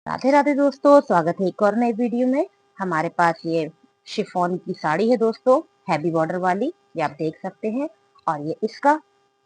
राधे राधे दोस्तों, स्वागत है एक और नए वीडियो में। हमारे पास ये शिफॉन की साड़ी है दोस्तों, हैवी बॉर्डर वाली, ये आप देख सकते हैं। और ये इसका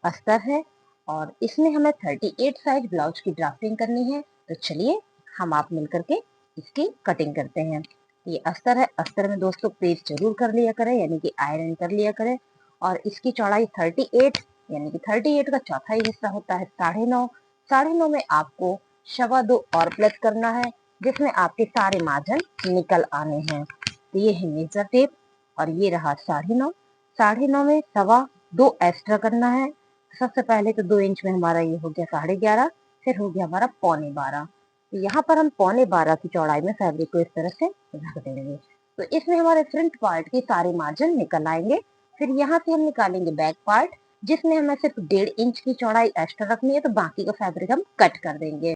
अस्तर है और इसमें हमें 38 साइज ब्लाउज की ड्राफ्टिंग करनी है। तो चलिए हम आप मिलकर के इसकी कटिंग करते हैं। ये अस्तर है, अस्तर में दोस्तों प्रेस जरूर कर लिया करें, यानी कि आयरन कर लिया करें। और इसकी चौड़ाई 38 यानी कि 38 का चौथा हिस्सा होता है 9.5। 9.5 में आपको 2.25 और प्लस करना है, जिसमें आपके सारे मार्जिन निकल आने हैं। तो ये है मेजर टेप और ये रहा 9.5। 9.5 में 2.25 एक्स्ट्रा करना है। सबसे पहले तो 2 इंच में हमारा ये हो गया 11.5, फिर हो गया हमारा 11.25। तो यहाँ पर हम 11.25 की चौड़ाई में फैब्रिक को इस तरह से रख देंगे। तो इसमें हमारे फ्रंट पार्ट के सारे मार्जिन निकल आएंगे। फिर यहाँ से हम निकालेंगे बैक पार्ट, जिसमें हमें सिर्फ 1.5 इंच की चौड़ाई एक्स्ट्रा रखनी है। तो बाकी का फैब्रिक हम कट कर देंगे।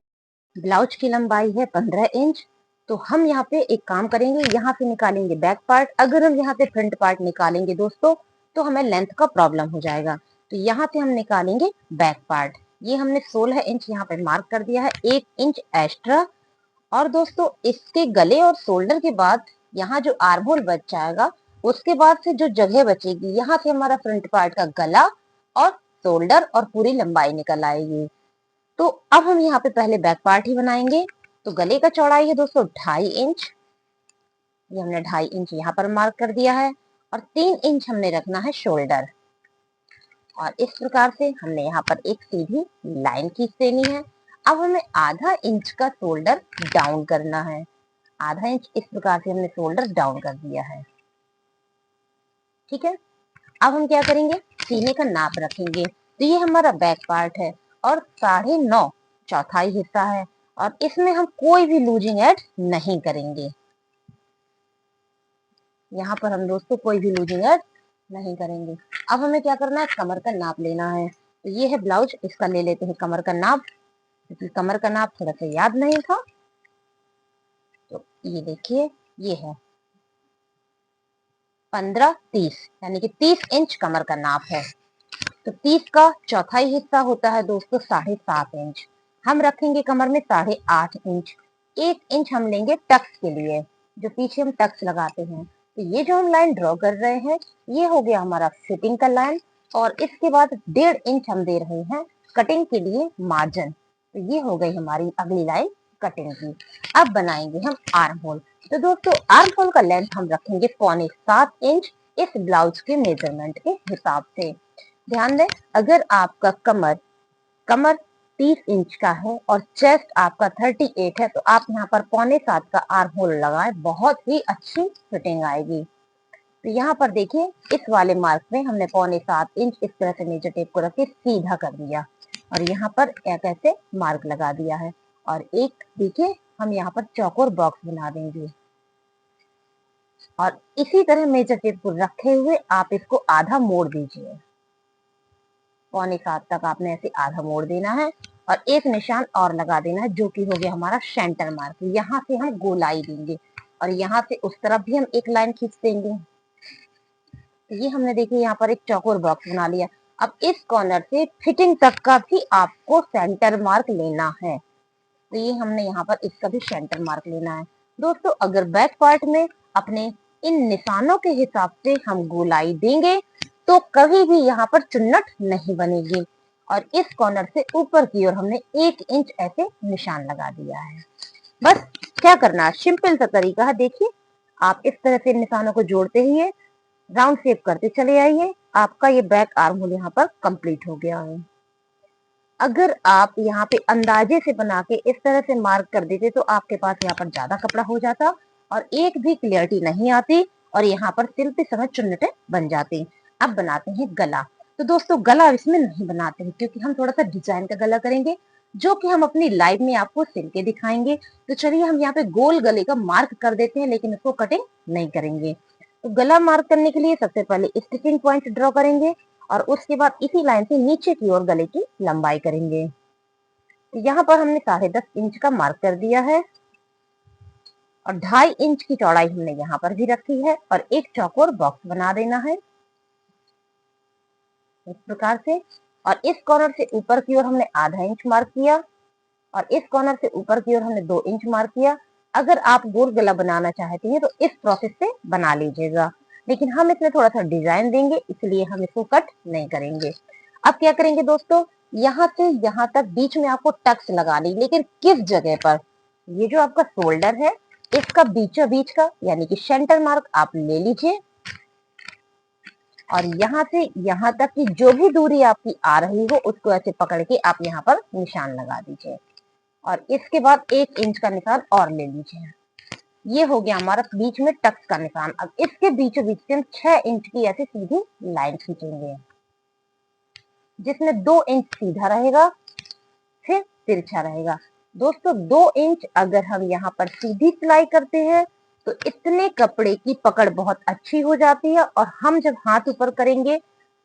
ब्लाउज की लंबाई है 15 इंच। तो हम यहाँ पे एक काम करेंगे, यहाँ से निकालेंगे बैक पार्ट। अगर हम यहाँ से फ्रंट पार्ट निकालेंगे दोस्तों तो हमें लेंथ का प्रॉब्लम हो जाएगा। तो यहाँ से हम निकालेंगे बैक पार्ट। ये हमने 16 इंच यहाँ पे मार्क कर दिया है, 1 इंच एक्स्ट्रा। और दोस्तों इसके गले और शोल्डर के बाद यहाँ जो आर्म होल बच जाएगा, उसके बाद से जो जगह बचेगी, यहाँ से हमारा फ्रंट पार्ट का गला और शोल्डर और पूरी लंबाई निकल आएगी। तो अब हम यहाँ पे पहले बैक पार्ट ही बनाएंगे। तो गले का चौड़ाई है दोस्तों 2.5 इंच। ये हमने 2.5 इंच यहाँ पर मार्क कर दिया है। और 3 इंच हमने रखना है शोल्डर। और इस प्रकार से हमने यहाँ पर एक सीधी लाइन खींच देनी है। अब हमें आधा इंच का शोल्डर डाउन करना है। आधा इंच इस प्रकार से हमने शोल्डर डाउन कर दिया है। ठीक है, अब हम क्या करेंगे, सीने का नाप रखेंगे। तो ये हमारा बैक पार्ट है और 9.5 चौथाई हिस्सा है। और इसमें हम कोई भी लूजिंग ऐड नहीं करेंगे। यहाँ पर हम दोस्तों कोई भी लूजिंग ऐड नहीं करेंगे। अब हमें क्या करना है, कमर का नाप लेना है। तो ये है ब्लाउज, इसका ले लेते हैं कमर का नाप, क्योंकि कमर का नाप थोड़ा सा याद नहीं था। तो ये देखिए, ये है 15-30 यानी कि 30 इंच कमर का नाप है। तो 30 का चौथाई हिस्सा होता है दोस्तों 7.5 इंच। हम रखेंगे कमर में 8.5 इंच। 1 इंच हम लेंगे टक्स के लिए, जो पीछे हम टक्स लगाते हैं। तो ये जो हम लाइन ड्रॉ कर रहे हैं, ये हो गया हमारा फिटिंग का लाइन। और इसके बाद 1.5 इंच हम दे रहे हैं कटिंग के लिए मार्जिन। तो ये हो गई हमारी अगली लाइन कटिंग की। अब बनाएंगे हम आर्म होल। तो दोस्तों आर्म होल का लेंथ हम रखेंगे 6.25 इंच इस ब्लाउज के मेजरमेंट के हिसाब से। ध्यान दें, अगर आपका कमर कमर 30 इंच का है और चेस्ट आपका 38 है, तो आप यहाँ पर 6.25 का आर्म होल लगाएं, बहुत ही अच्छी फिटिंग आएगी। तो यहाँ पर देखिए, इस वाले मार्क में हमने 6.25 इंच इस तरह से मेजर टेप को रख के सीधा कर दिया और यहाँ पर एक ऐसे मार्क लगा दिया है। और एक देखिए, हम यहाँ पर चौकोर बॉक्स बना देंगे और इसी तरह मेजर टेप को रखे हुए आप इसको आधा मोड़ दीजिए। 6.25 तक आपने ऐसे आधा मोड़ देना है और एक निशान और लगा देना है, जो कि हो गया हमारा सेंटर मार्क। यहाँ से हम गोलाई देंगे और यहाँ से उस तरफ भी हम एक लाइन खींच देंगे। तो ये हमने देखिए यहाँ पर एक चौकोर बॉक्स बना लिया। अब इस कॉर्नर से फिटिंग तक का भी आपको सेंटर मार्क लेना है। तो ये हमने यहाँ पर इसका भी सेंटर मार्क लेना है। दोस्तों अगर बैक पार्ट में अपने इन निशानों के हिसाब से हम गोलाई देंगे तो कभी भी यहाँ पर चुन्नट नहीं बनेगी। और इस कॉर्नर से ऊपर की ओर हमने 1 इंच ऐसे निशान लगा दिया है। बस क्या करना है, सिंपल सा तरीका है। देखिए, आप इस तरह से निशानों को जोड़ते ही राउंड शेप करते चले आइए। आपका ये बैक आर्म होल यहाँ पर कंप्लीट हो गया है। अगर आप यहाँ पे अंदाजे से बना के इस तरह से मार्क कर देते तो आपके पास यहाँ पर ज्यादा कपड़ा हो जाता और एक भी क्लियरिटी नहीं आती और यहाँ पर सिलते समय चुन्नटें बन जाती। अब बनाते हैं गला। तो दोस्तों गला इसमें नहीं बनाते हैं, क्योंकि हम थोड़ा सा डिजाइन का गला करेंगे, जो कि हम अपनी लाइव में आपको सिल के दिखाएंगे। तो चलिए हम यहाँ पे गोल गले का मार्क कर देते हैं, लेकिन उसको कटिंग नहीं करेंगे। तो गला मार्क करने के लिए सबसे पहले स्टिचिंग पॉइंट ड्रॉ करेंगे और उसके बाद इसी लाइन से नीचे की ओर गले की लंबाई करेंगे। तो यहाँ पर हमने 10.5 इंच का मार्क कर दिया है और 2.5 इंच की चौड़ाई हमने यहाँ पर भी रखी है और एक चौकोर बॉक्स बना देना है इस प्रकार से। और इस कॉर्नर से ऊपर की ओर हमने आधा इंच मार्क किया और इस कॉर्नर से ऊपर की ओर हमने 2 इंच मार्क किया। अगर आप गोल गला बनाना चाहते हैं तो इस प्रोसेस से बना लीजिएगा, लेकिन हम इसमें थोड़ा सा डिजाइन देंगे इसलिए हम इसको कट नहीं करेंगे। अब क्या करेंगे दोस्तों, यहाँ से यहाँ तक बीच में आपको टक्स लगानी, लेकिन किस जगह पर, ये जो आपका शोल्डर है इसका बीचों बीच का यानी कि सेंटर मार्क आप ले लीजिए और यहाँ से यहाँ तक की जो भी दूरी आपकी आ रही हो उसको ऐसे पकड़ के आप यहाँ पर निशान लगा दीजिए और इसके बाद 1 इंच का निशान और ले लीजिए। ये हो गया हमारा बीच में टक्स का निशान। अब इसके बीचों बीच से हम 6 इंच की ऐसे सीधी लाइन खींचेंगे, जिसमें 2 इंच सीधा रहेगा फिर तिरछा रहेगा। दोस्तों 2 इंच अगर हम यहाँ पर सीधी सिलाई करते हैं तो इतने कपड़े की पकड़ बहुत अच्छी हो जाती है और हम जब हाथ ऊपर करेंगे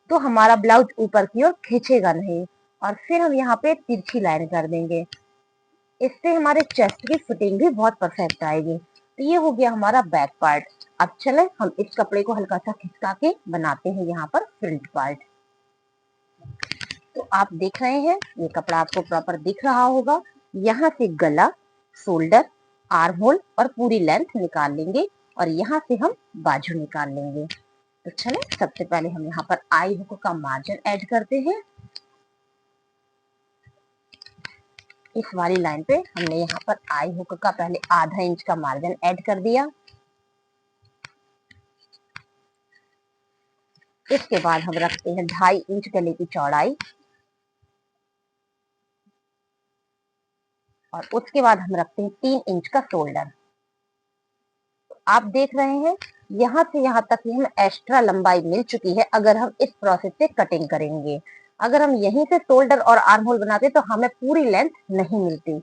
तो हमारा ब्लाउज ऊपर की ओर खींचेगा नहीं और फिर हम यहाँ पे तिरछी लाइन कर देंगे। इससे हमारे चेस्ट की फिटिंग भी बहुत परफेक्ट आएगी। तो ये हो गया हमारा बैक पार्ट। अब चले हम इस कपड़े को हल्का सा खिसका के बनाते हैं यहाँ पर फ्रंट पार्ट। तो आप देख रहे हैं ये कपड़ा आपको प्रॉपर दिख रहा होगा। यहाँ से गला, शोल्डर, आर्म होल और पूरी लेंथ निकाल लेंगे और यहाँ से हम बाजू निकाल लेंगे। तो चले सबसे पहले हम यहाँ पर आई हुक का मार्जिन ऐड करते हैं। इस वाली लाइन पे हमने यहाँ पर आई हुक का पहले आधा इंच का मार्जिन ऐड कर दिया। इसके बाद हम रखते हैं 2.5 इंच गले की चौड़ाई और उसके बाद हम रखते हैं 3 इंच का शोल्डर। आप देख रहे हैं यहाँ से यहाँ तक ही हमें एक्स्ट्रा लंबाई मिल चुकी है अगर हम इस प्रोसेस से कटिंग करेंगे। अगर हम यहीं से शोल्डर और आर्म होल बनाते तो हमें पूरी लेंथ नहीं मिलती।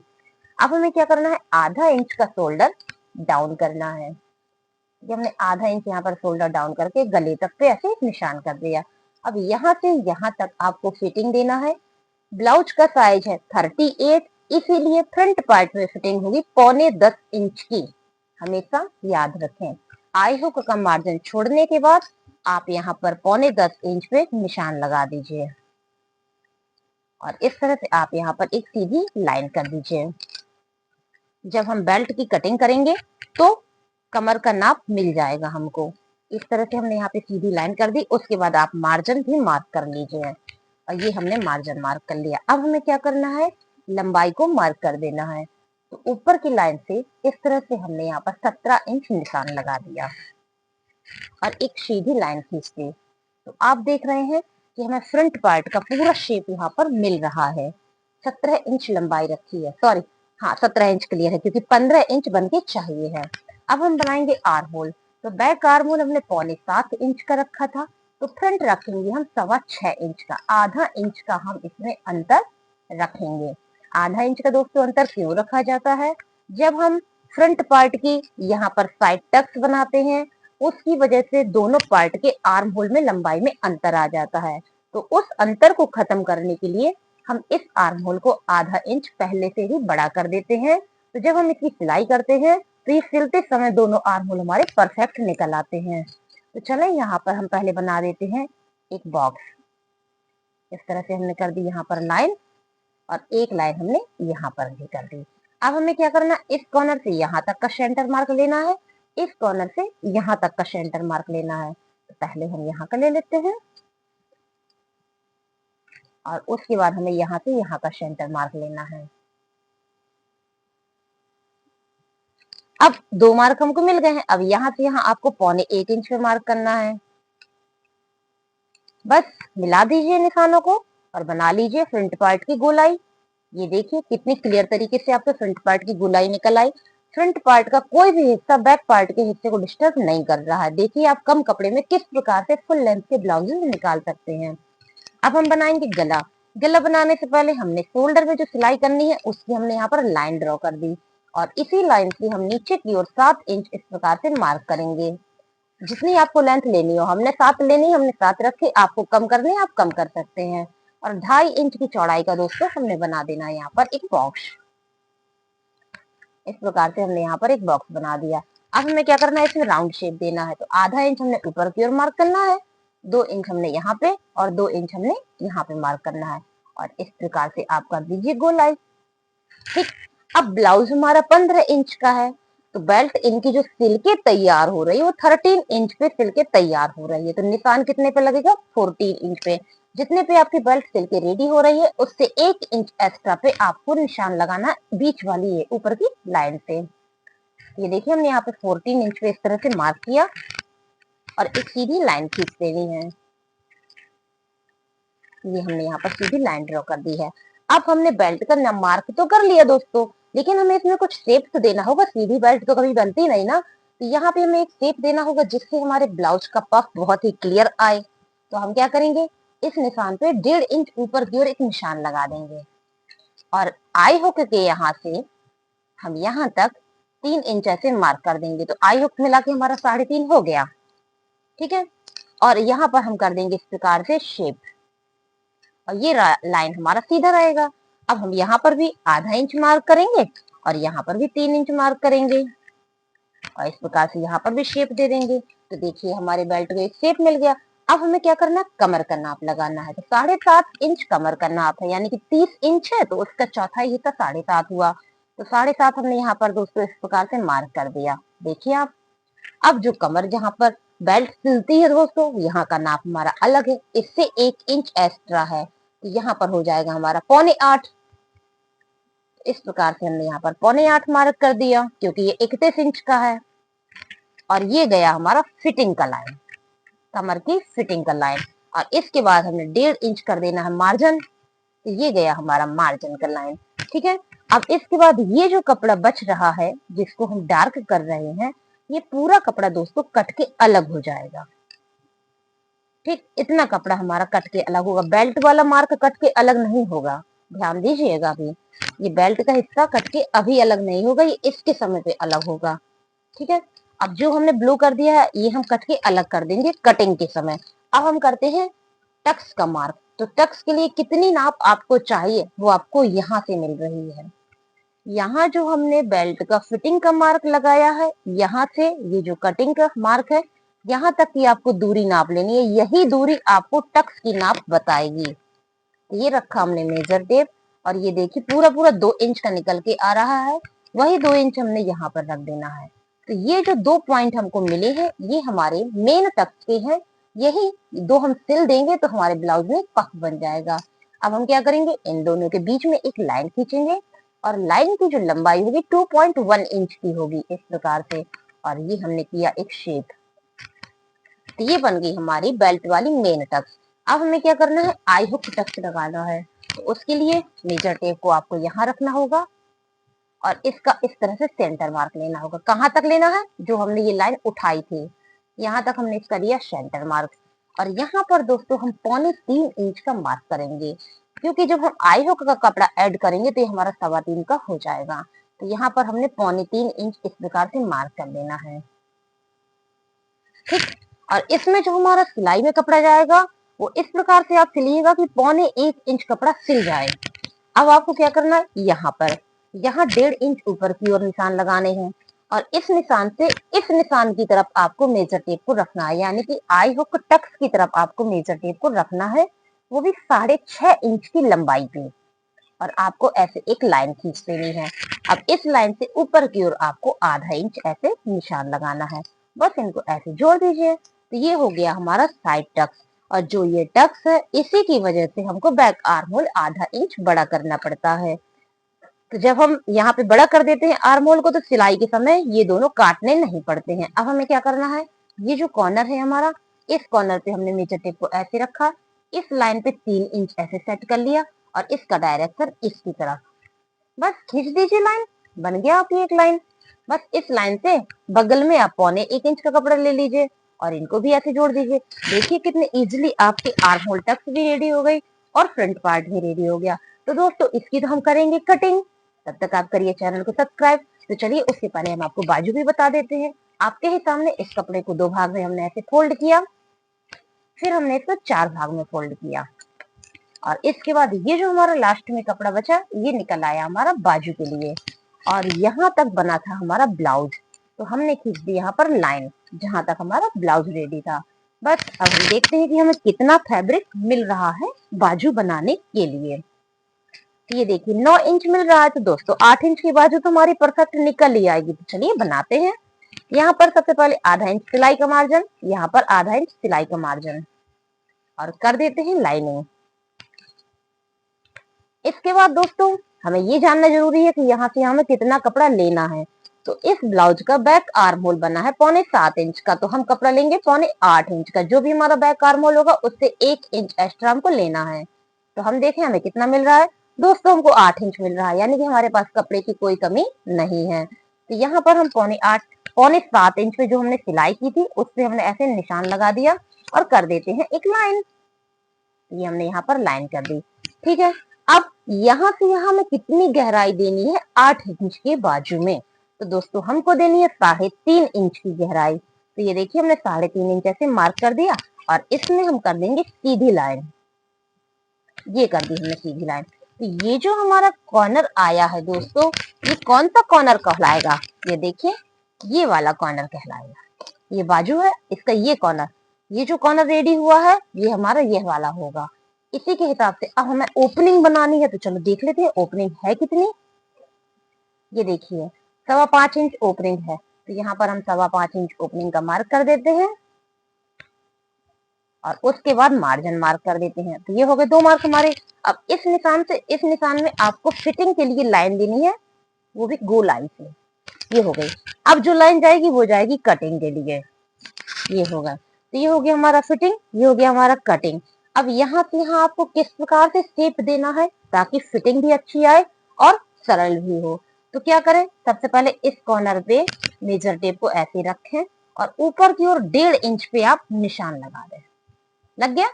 अब हमें क्या करना है, आधा इंच का शोल्डर डाउन करना है। ये हमने आधा इंच यहाँ पर शोल्डर डाउन करके गले तक पे ऐसे निशान कर दिया। अब यहाँ से यहाँ तक आपको फिटिंग देना है। ब्लाउज का साइज है 38, इसीलिए फ्रंट पार्ट में फिटिंग होगी 9.25 इंच की। हमेशा याद रखें। आई हुक का मार्जिन छोड़ने के बाद आप यहाँ पर 9.25 इंच पे निशान लगा दीजिए और इस तरह से आप यहाँ पर एक सीधी लाइन कर दीजिए। जब हम बेल्ट की कटिंग करेंगे तो कमर का नाप मिल जाएगा हमको। इस तरह से हमने यहाँ पे सीधी लाइन कर दी। उसके बाद आप मार्जिन भी मार्क कर लीजिए और ये हमने मार्जिन मार्क कर लिया। अब हमें क्या करना है, लंबाई को मार्क कर देना है। तो ऊपर की लाइन से इस तरह से हमने यहाँ पर 17 इंच निशान लगा दिया और एक सीधी लाइन खींच दी। तो आप देख रहे हैं कि हमें फ्रंट पार्ट का पूरा शेप यहाँ पर मिल रहा है। 17 इंच लंबाई रखी है, सॉरी हाँ 17 इंच क्लियर है क्योंकि 15 इंच बन के चाहिए है। अब हम बनाएंगे आर्म होल। तो बैक आर्म होल हमने 7.25 इंच का रखा था, तो फ्रंट रखेंगे हम 6.25 इंच का। आधा इंच का हम इसमें अंतर रखेंगे। आधा इंच का दोस्तों अंतर क्यों रखा जाता है, जब हम फ्रंट पार्ट की यहाँ पर साइड टक्स बनाते हैं उसकी वजह से दोनों पार्ट के आर्म होल में लंबाई में अंतर आ जाता है। तो उस अंतर को खत्म करने के लिए हम इस आर्म होल को आधा इंच पहले से ही बड़ा कर देते हैं। तो जब हम इसकी सिलाई करते हैं तो ये सिलते समय दोनों आर्म होल हमारे परफेक्ट निकल आते हैं। तो चले यहाँ पर हम पहले बना देते हैं एक बॉक्स। इस तरह से हमने कर दी यहाँ पर लाइन और एक लाइन हमने यहाँ पर भी कर दी। अब हमें क्या करना, इस कॉर्नर से यहाँ तक का सेंटर मार्क लेना है, इस कॉर्नर से यहाँ तक का सेंटर मार्क लेना है। तो पहले हम यहाँ का ले लेते हैं और उसके बाद हमें यहाँ से यहाँ का सेंटर मार्क लेना है। अब 2 मार्क हमको मिल गए हैं। अब यहाँ से यहाँ आपको 1.25 इंच पे मार्क करना है। बस मिला दीजिए निशानों को और बना लीजिए फ्रंट पार्ट की गोलाई। ये देखिए कितनी क्लियर तरीके से आपके फ्रंट पार्ट की गोलाई निकल आई। फ्रंट पार्ट का कोई भी हिस्सा बैक पार्ट के हिस्से को डिस्टर्ब नहीं कर रहा है। देखिए आप कम कपड़े में किस प्रकार से फुल लेंथ के ब्लाउजेस निकाल सकते हैं। अब हम बनाएंगे गला। गला बनाने से पहले हमने शोल्डर में जो सिलाई करनी है उसकी हमने यहाँ पर लाइन ड्रॉ कर दी और इसी लाइन से हम नीचे की ओर 7 इंच इस प्रकार से मार्क करेंगे। जितनी आपको लेंथ लेनी हो, हमने 7 लेनी, हमने 7 रखी। आपको कम करनी है आप कम कर सकते हैं। और 2.5 इंच की चौड़ाई का दोस्तों हमने बना देना है यहाँ पर एक बॉक्स। इस प्रकार से हमने यहाँ पर एक बॉक्स बना दिया। अब हमें क्या करना है, इसमें राउंड शेप देना है। तो आधा इंच हमने ऊपर की ओर मार्क करना है, 2 इंच हमने यहाँ पे और 2 इंच हमने यहाँ पे मार्क करना है और इस प्रकार से आप कर दीजिए गोलाई। ठीक, अब ब्लाउज हमारा 15 इंच का है, तो बेल्ट इनकी जो सिल के तैयार हो रही है वो 13 इंच पे सिल के तैयार हो रही है। तो निशान कितने पे लगेगा? 14 इंच पे। जितने पे आपकी बेल्ट सिल के रेडी हो रही है उससे 1 इंच एक्स्ट्रा पे आपको निशान लगाना बीच वाली है ऊपर की लाइन से। ये देखिए हमने यहाँ पे 14 इंच पे इस तरह से मार्क किया और एक सीधी लाइन खींच देनी है। ये हमने यहाँ पर सीधी लाइन ड्रॉ कर दी है। अब हमने बेल्ट का मार्क तो कर लिया दोस्तों, लेकिन हमें इसमें कुछ शेप तो देना होगा। सीधी बेल्ट तो कभी बनती नहीं ना, तो यहाँ पे हमें एक शेप देना होगा जिससे हमारे ब्लाउज का पफ बहुत ही क्लियर आए। तो हम क्या करेंगे, इस निशान पे 1.5 इंच ऊपर की ओर एक निशान लगा देंगे और आई हुक के यहाँ से हम यहाँ तक 3 इंच ऐसे मार्क कर देंगे। तो आई हुक मिला के हमारा 3.5 हो गया। ठीक है, और यहाँ पर हम कर देंगे इस प्रकार से शेप और ये लाइन हमारा सीधा रहेगा। अब हम यहाँ पर भी आधा इंच मार्क करेंगे और यहाँ पर भी 3 इंच मार्क करेंगे और इस प्रकार से यहाँ पर भी शेप दे देंगे। तो देखिए हमारे बेल्ट को एक शेप मिल गया। अब हमें क्या करना है, कमर का नाप लगाना है। तो 7.5 इंच कमर का नाप है, यानी कि 30 इंच है तो उसका चौथाई हिस्सा 7.5 हुआ। तो 7.5 हमने यहाँ पर दोस्तों इस प्रकार से मार्क कर दिया। देखिए आप, अब जो कमर जहाँ पर बेल्ट सिलती है दोस्तों, यहाँ का नाप हमारा अलग है, इससे 1 इंच एक्स्ट्रा है। तो यहाँ पर हो जाएगा हमारा 7.25। इस प्रकार से हमने यहाँ पर 7.25 मार्क कर दिया क्योंकि ये 31 इंच का है। और ये गया हमारा फिटिंग का लाइन, कमर की फिटिंग का लाइन। और इसके बाद हमने 1.5 इंच कर देना है मार्जिन। तो ये गया हमारा मार्जिन का लाइन। ठीक है, अब इसके बाद ये जो कपड़ा बच रहा है जिसको हम डार्क कर रहे हैं, ये पूरा कपड़ा दोस्तों कट के अलग हो जाएगा। ठीक, इतना कपड़ा हमारा कट के अलग होगा। बेल्ट वाला मार्क कट के अलग नहीं होगा, ध्यान दीजिएगा। अभी ये बेल्ट का हिस्सा कट के अभी अलग नहीं होगा, ये इसके समय पे अलग होगा। ठीक है, अब जो हमने ब्लू कर दिया है ये हम कट के अलग कर देंगे कटिंग के समय। अब हम करते हैं टक्स का मार्क। तो टक्स के लिए कितनी नाप आपको चाहिए वो आपको यहाँ से मिल रही है। यहाँ जो हमने बेल्ट का फिटिंग का मार्क लगाया है, यहाँ से ये जो कटिंग का मार्क है यहाँ तक की आपको दूरी नाप लेनी है। यही दूरी आपको टक्स की नाप बताएगी। ये रखा हमने मेजर टेप और ये देखिए पूरा पूरा 2 इंच का निकल के आ रहा है। वही 2 इंच हमने यहाँ पर रख देना है। तो ये जो 2 पॉइंट हमको मिले हैं ये हमारे मेन टक्स के हैं। यही 2 हम सिल देंगे तो हमारे ब्लाउज में पफ बन जाएगा। अब हम क्या करेंगे, इन दोनों के बीच में एक लाइन खींचेंगे और लाइन की जो लंबाई होगी 2.1 इंच की होगी इस प्रकार से। और ये हमने किया एक शेप। तो ये बन गई हमारी बेल्ट वाली मेन टक्स। अब हमें क्या करना है, आई हुक टक्स लगाना है। तो उसके लिए मेजर टेप को आपको यहाँ रखना होगा और इसका इस तरह से सेंटर मार्क लेना होगा। कहाँ तक लेना है, जो हमने ये लाइन उठाई थी यहाँ तक हमने इसका लिया सेंटर मार्क। और यहाँ पर दोस्तों हम 3.25 इंच का मार्क करेंगे, क्योंकि जब हम आई हुक का कपड़ा ऐड करेंगे तो ये हमारा 3.25 का हो जाएगा। तो यहाँ पर हमने 3.25 इंच इस प्रकार से मार्क कर लेना है। ठीक, और इसमें जो हमारा सिलाई में कपड़ा जाएगा वो इस प्रकार से आप सिलिएगा कि 1.25 इंच कपड़ा सिल जाए। अब आपको क्या करना है, यहाँ पर यहाँ 1.5 इंच ऊपर की ओर निशान लगाने हैं और इस निशान से इस निशान की तरफ आपको मेजर टेप को रखना है, यानी कि आई हुक टक्स की तरफ आपको मेजर टेप को रखना है, वो भी 6.5 इंच की लंबाई पे। और आपको ऐसे एक लाइन खींच देनी है। अब इस लाइन से ऊपर की ओर आपको आधा इंच ऐसे निशान लगाना है। बस इनको ऐसे जोड़ दीजिए। तो ये हो गया हमारा साइड टक्स। और जो ये टक्स है इसी की वजह से हमको बैक आर्म होल आधा इंच बड़ा करना पड़ता है। तो जब हम यहाँ पे बड़ा कर देते हैं आर्म होल को तो सिलाई के समय ये दोनों काटने नहीं पड़ते हैं। अब हमें क्या करना है, ये जो कॉर्नर है हमारा, इस कॉर्नर पे हमने मेजर टेप को ऐसे रखा, इस लाइन पे 3 इंच ऐसे सेट कर लिया और इसका डायरेक्शन इसकी तरफ बस खींच दीजिए लाइन, बन गया आपकी एक लाइन। बस इस लाइन से बगल में आप 1.25 इंच का कपड़ा ले लीजिए और इनको भी ऐसे जोड़ दीजिए। देखिए कितने इजीली आपके आर्म होल टक्स भी रेडी हो गई और फ्रंट पार्ट भी रेडी हो गया। तो दोस्तों इसकी तो हम करेंगे कटिंग, तब तक आप करिए चैनल को सब्सक्राइब। तो चलिए उससे पहले हम आपको बाजू भी बता देते हैं। आपके ही सामने इस कपड़े को 2 भाग में हमने ऐसे फोल्ड किया, फिर हमने इसको 4 भाग में फोल्ड किया और इसके बाद ये जो हमारा लास्ट में कपड़ा बचा ये निकल आया हमारा बाजू के लिए। और यहाँ तक बना था हमारा ब्लाउज, तो हमने खींच दी यहाँ पर लाइन जहां तक हमारा ब्लाउज रेडी था। बस अब हम देखते हैं कि हमें कितना फैब्रिक मिल रहा है बाजू बनाने के लिए। तो ये देखिए 9 इंच मिल रहा है, तो दोस्तों 8 इंच की बाजू तो हमारी परफेक्ट निकल ही आएगी। तो चलिए बनाते हैं। यहाँ पर सबसे पहले आधा इंच सिलाई का मार्जिन, यहाँ पर आधा इंच सिलाई का मार्जिन, और कर देते हैं लाइनिंग। इसके बाद दोस्तों हमें ये जानना जरूरी है कि यहाँ से हमें कितना कपड़ा लेना है। तो इस ब्लाउज का बैक आर्म होल बना है 7.25 इंच का, तो हम कपड़ा लेंगे 7.25 इंच का। जो भी हमारा बैक आर्म होल होगा उससे 1 इंच एक्स्ट्रा हमको लेना है। तो हम देखें हमें कितना मिल रहा है। दोस्तों हमको 8 इंच मिल रहा है, यानी कि हमारे पास कपड़े की कोई कमी नहीं है। तो यहाँ पर हम 7.25 इंच पे जो हमने सिलाई की थी उससे हमने ऐसे निशान लगा दिया और कर देते हैं एक लाइन। ये हमने यहाँ पर लाइन कर दी। ठीक है, अब यहाँ से यहाँ में कितनी गहराई देनी है 8 इंच के बाजू में। तो दोस्तों हमको देनी है 3.5 इंच की गहराई। तो ये देखिए हमने 3.5 इंच ऐसे मार्क कर दिया और इसमें हम कर देंगे सीधी लाइन। ये कर दी हमने सीधी लाइन। तो ये जो हमारा कॉर्नर आया है दोस्तों, ये कौन सा कॉर्नर कहलाएगा? ये देखिए ये वाला कॉर्नर कहलाएगा। ये बाजू है इसका, ये कॉर्नर, ये जो कॉर्नर रेडी हुआ है ये हमारा ये वाला होगा। इसी के हिसाब से अब हमें ओपनिंग बनानी है, तो चलो देख लेते हैं ओपनिंग है कितनी। ये देखिए 5.25 इंच ओपनिंग है, तो यहाँ पर हम 5.25 इंच ओपनिंग का मार्क कर देते हैं और उसके बाद मार्जिन मार्क कर देते हैं। तो ये हो गए 2 मार्क हमारे। अब इस निशान से इस निशान में आपको फिटिंग के लिए लाइन देनी है, वो भी गोल लाइन से। ये हो गई। अब जो लाइन जाएगी वो जाएगी कटिंग के लिए। ये होगा, तो ये हो गया हमारा फिटिंग, ये हो गया हमारा कटिंग। अब यहाँ से यहाँ आपको किस प्रकार से शेप देना है ताकि फिटिंग भी अच्छी आए और सरल भी हो। तो क्या करें, सबसे पहले इस कॉर्नर पे मेजर टेप को ऐसे रखें और ऊपर की ओर 1.5 इंच पे आप निशान लगा दें। लग गया।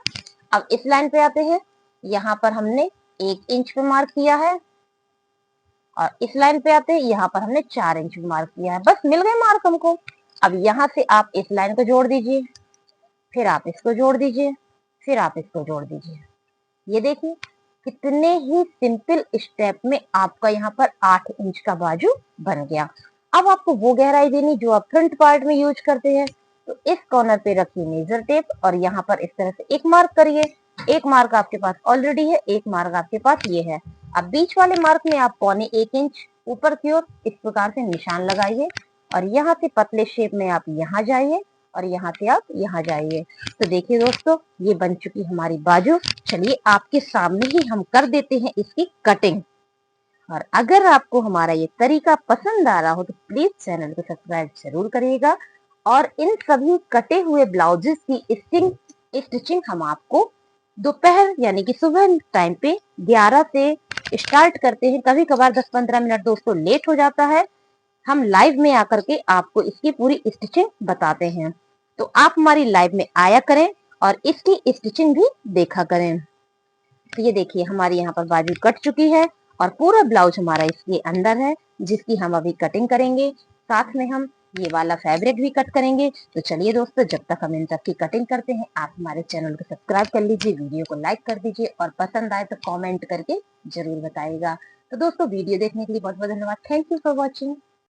अब इस लाइन पे आते हैं, यहाँ पर हमने 1 इंच पे मार्क किया है और इस लाइन पे आते हैं, यहाँ पर हमने 4 इंच पे मार्क किया है। बस मिल गए मार्क हमको। अब यहाँ से आप इस लाइन को जोड़ दीजिए, फिर आप इसको जोड़ दीजिए, फिर आप इसको जोड़ दीजिए। ये देखिए कितने ही सिंपल स्टेप में आपका यहाँ पर 8 इंच का बाजू बन गया। अब आपको वो गहराई देनी जो आप फ्रंट पार्ट में यूज करते हैं। तो इस कॉर्नर पे रखिए मेजर टेप और यहाँ पर इस तरह से एक मार्क करिए। एक मार्क आपके पास ऑलरेडी है, एक मार्क आपके पास ये है। अब बीच वाले मार्क में आप 1.25 इंच ऊपर की ओर इस प्रकार से निशान लगाइए और यहाँ से पतले शेप में आप यहाँ जाइए और यहाँ से आप यहाँ जाइए। तो देखिए दोस्तों ये बन चुकी हमारी बाजू। चलिए आपके सामने ही हम कर देते हैं इसकी कटिंग। और अगर आपको हमारा ये तरीका पसंद आ रहा हो तो प्लीज चैनल को सब्सक्राइब जरूर करिएगा। और इन सभी कटे हुए ब्लाउजेस की स्टिचिंग हम आपको दोपहर यानी कि सुबह टाइम पे 11 से स्टार्ट करते हैं। कभी कभार 10-15 मिनट दोस्तों लेट हो जाता है, हम लाइव में आकर के आपको इसकी पूरी स्टिचिंग बताते हैं। तो आप हमारी लाइव में आया करें और इसकी स्टिचिंग भी देखा करें। तो ये देखिए हमारी यहाँ पर बाजू कट चुकी है और पूरा ब्लाउज हमारा इसके अंदर है, जिसकी हम अभी कटिंग करेंगे। साथ में हम ये वाला फैब्रिक भी कट करेंगे। तो चलिए दोस्तों जब तक हम इन सब की कटिंग करते हैं, आप हमारे चैनल को सब्सक्राइब कर लीजिए, वीडियो को लाइक कर दीजिए और पसंद आए तो कॉमेंट करके जरूर बताइएगा। तो दोस्तों वीडियो देखने के लिए बहुत बहुत धन्यवाद। Thank you for watching.